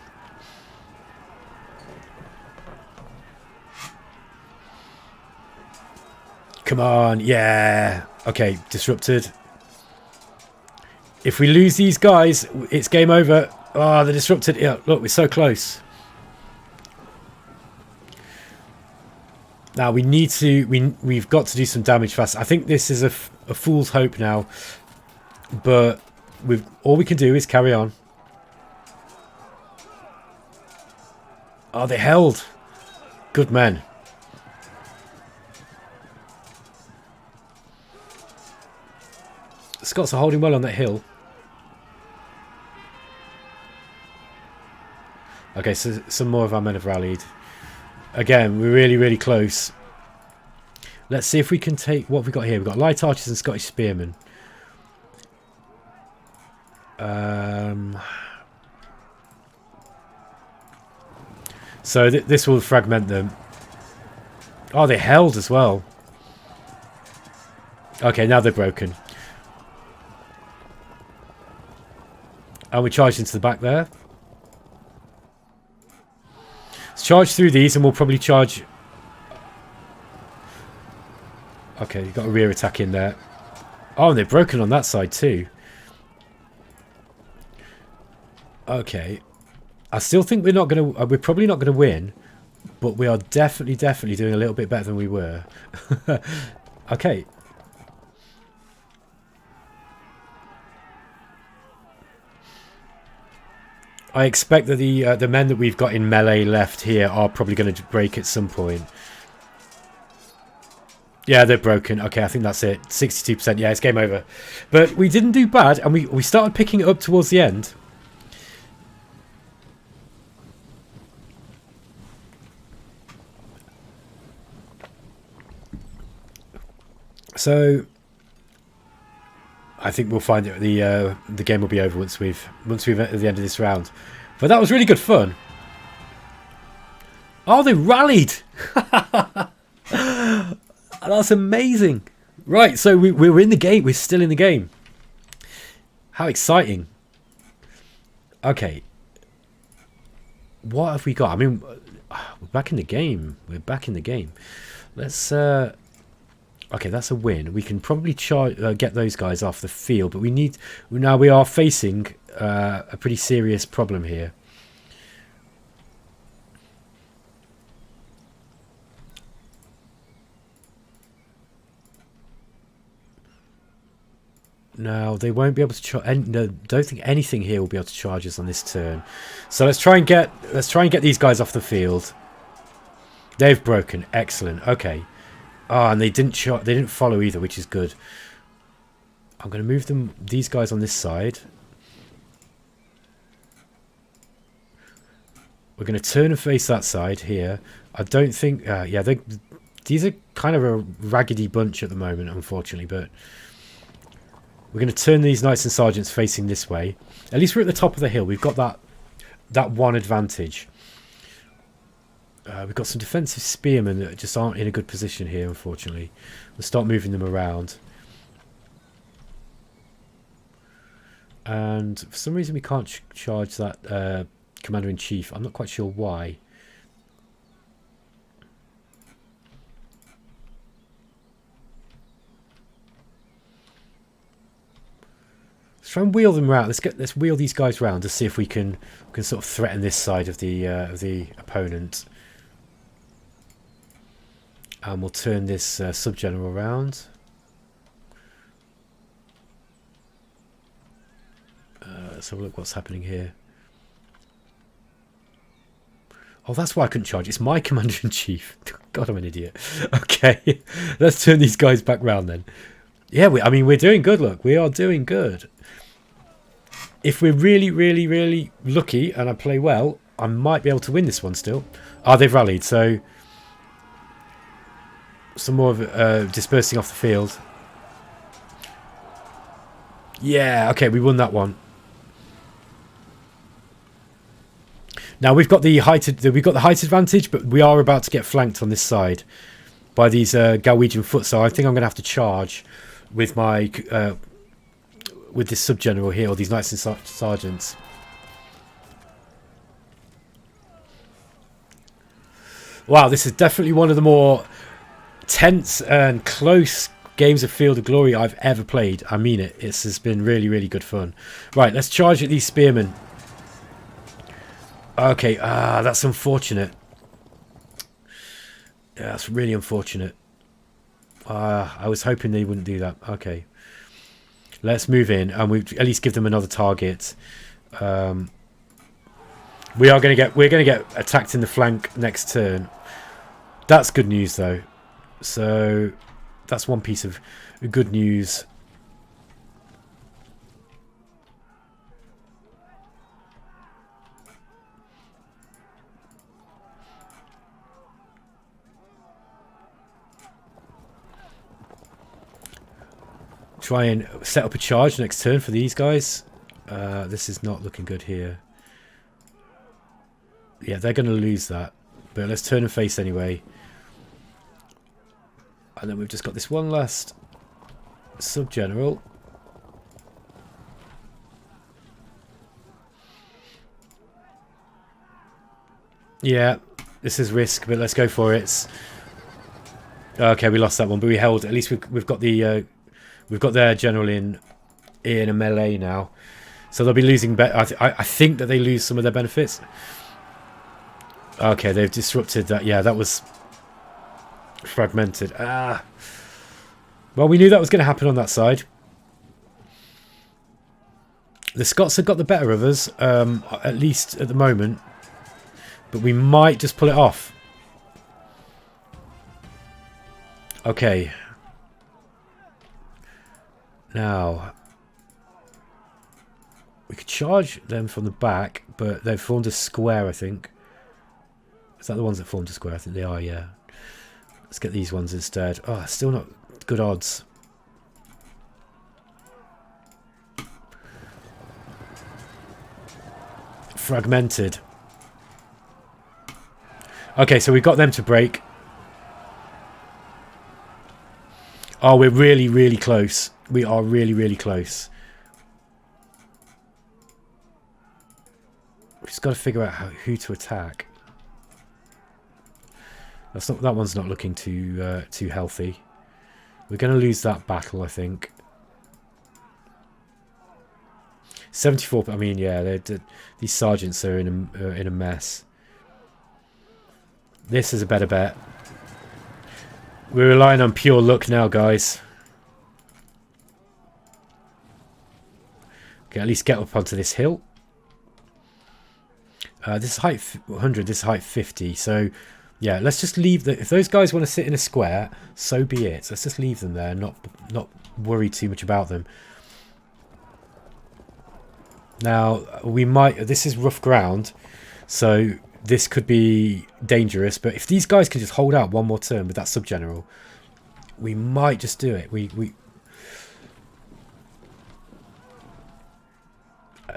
Come on, yeah. Okay, disrupted. If we lose these guys, it's game over. Oh, they're disrupted. Yeah, look, we're so close. Now we need to. We've got to do some damage fast. I think this is a fool's hope now, but all we can do is carry on. Oh, they held. Good men. The Scots are holding well on that hill. Okay, so some more of our men have rallied. Again, we're really, really close. Let's see if we can take... What have we got here? We've got light archers and Scottish spearmen. So this will fragment them. Oh, they held as well. Okay, now they're broken. And we charged into the back there. Let's charge through these and we'll probably charge... Okay, you've got a rear attack in there. Oh, and they're broken on that side too. Okay. I still think we're probably not going to win, but we are definitely doing a little bit better than we were. Okay. I expect that the men that we've got in melee left here are probably going to break at some point. Yeah, they're broken. Okay, I think that's it. 62%. Yeah, it's game over. But we didn't do bad, and we started picking it up towards the end. So I think we'll find that the game will be over once we've at the end of this round. But that was really good fun. Oh, they rallied! That's amazing. Right, so we're in the game. We're still in the game. How exciting. Okay. What have we got? I mean, we're back in the game. We're back in the game. Let's... Okay, that's a win. We can probably get those guys off the field, but we are facing a pretty serious problem here. No, they won't be able to charge. No, don't think anything here will be able to charge us on this turn. So let's try and get these guys off the field. They've broken. Excellent. Okay. Oh, and they didn't follow either, which is good. I'm going to move these guys on this side. We're going to turn and face that side here. I don't think... yeah, these are kind of a raggedy bunch at the moment, unfortunately, but... We're going to turn these knights and sergeants facing this way. At least we're at the top of the hill. We've got that one advantage. We've got some defensive spearmen that just aren't in a good position here, unfortunately. We'll start moving them around. And for some reason we can't charge that Commander-in-Chief. I'm not quite sure why. try and wheel them around. Let's wheel these guys round to see if we can sort of threaten this side of the opponent. And we'll turn this sub-general around. Let's have a look what's happening here. Oh, that's why I couldn't charge. It's my commander-in-chief. God, I'm an idiot. Okay, let's turn these guys back round then. Yeah, I mean, we're doing good, look. We are doing good. If we're really, really, really lucky and I play well, I might be able to win this one still. Oh, they've rallied, so... some more of dispersing off the field. Yeah, okay, we won that one. Now we've got the height advantage, but we are about to get flanked on this side by these Galwegian foot. So I think I'm going to have to charge with my with this sub general here, or these knights and sergeants. Wow, this is definitely one of the more tense and close games of Field of Glory I've ever played. I mean it. This has been really, really good fun. Right, let's charge at these spearmen. Okay, that's unfortunate. Yeah, that's really unfortunate. I was hoping they wouldn't do that. Okay, let's move in and we at least give them another target. We're going to get attacked in the flank next turn. That's good news though. So that's one piece of good news. Try and set up a charge next turn for these guys. This is not looking good here. Yeah, they're going to lose that. But let's turn and face anyway. And then we've just got this one last sub-general. Yeah, this is risk, but let's go for it. Okay, we lost that one, but we held. At least we've got the we've got their general in a melee now, so they'll be losing. I think that they lose some of their benefits. Okay, they've disrupted that. Yeah, that was fragmented. Well, we knew that was going to happen on that side. The Scots have got the better of us, at least at the moment. But we might just pull it off. Okay. Now, we could charge them from the back, but they've formed a square, I think. Is that the ones that formed a square? I think they are, yeah. Let's get these ones instead. Oh, still not good odds. Fragmented. Okay, so we've got them to break. Oh, we're really, really close. We are really, really close. We've just got to figure out who to attack. That one's not looking too healthy. We're going to lose that battle, I think. 74. I mean, yeah, these sergeants are in a mess. This is a better bet. We're relying on pure luck now, guys. Okay, at least get up onto this hill. This is height 100. This is height 50. So, yeah, let's just leave if those guys want to sit in a square, so be it. Let's just leave them there, not worry too much about them. Now we might. This is rough ground, so this could be dangerous. But if these guys can just hold out one more turn with that sub-general, we might just do it.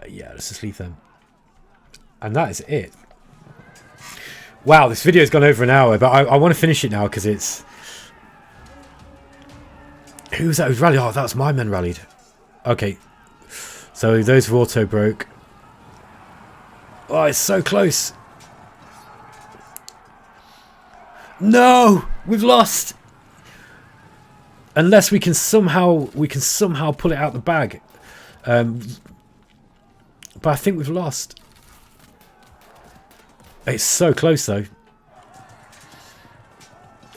Yeah, let's just leave them. And that is it. Wow, this video's gone over an hour, but I want to finish it now because it's... Who was that who's rallied? Oh, that was my men rallied. Okay. So those have auto broke. Oh, it's so close. No! We've lost! Unless we can somehow pull it out the bag. But I think we've lost. It's so close though.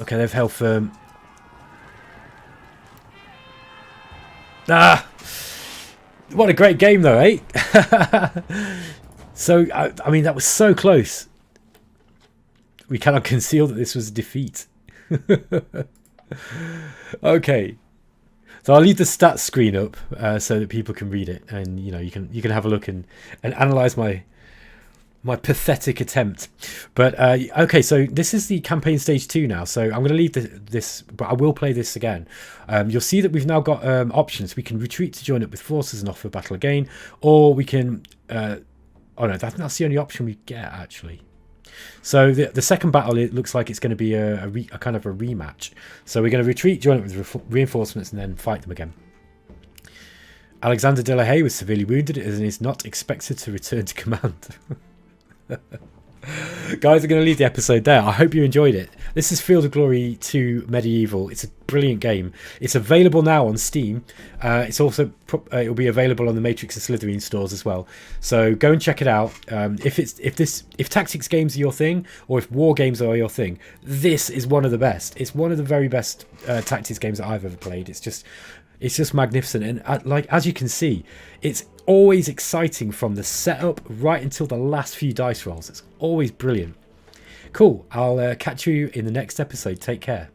Okay, they've held firm. Ah! What a great game though, eh? So, I mean, that was so close. We cannot conceal that this was a defeat. Okay. So I'll leave the stats screen up so that people can read it, and you know you can have a look and analyze my pathetic attempt. But okay, so this is the campaign stage 2 now. So I'm going to leave this, but I will play this again. You'll see that we've now got options. We can retreat to join up with forces and offer battle again, or we can. Oh no, that's the only option we get actually. So the second battle, it looks like it's going to be a kind of a rematch. So we're going to retreat, join up with reinforcements, and then fight them again. Alexander de la Haye was severely wounded and is not expected to return to command. Guys, I'm going to leave the episode there. I hope you enjoyed it. This is Field of Glory 2 Medieval. It's a brilliant game. It's available now on Steam. It's also it'll be available on the Matrix and Slitherine stores as well. So go and check it out. If tactics games are your thing, or if war games are your thing, this is one of the best. It's one of the very best tactics games that I've ever played. It's just magnificent, and like as you can see, it's always exciting from the setup right until the last few dice rolls. It's always brilliant. Cool. I'll catch you in the next episode. Take care.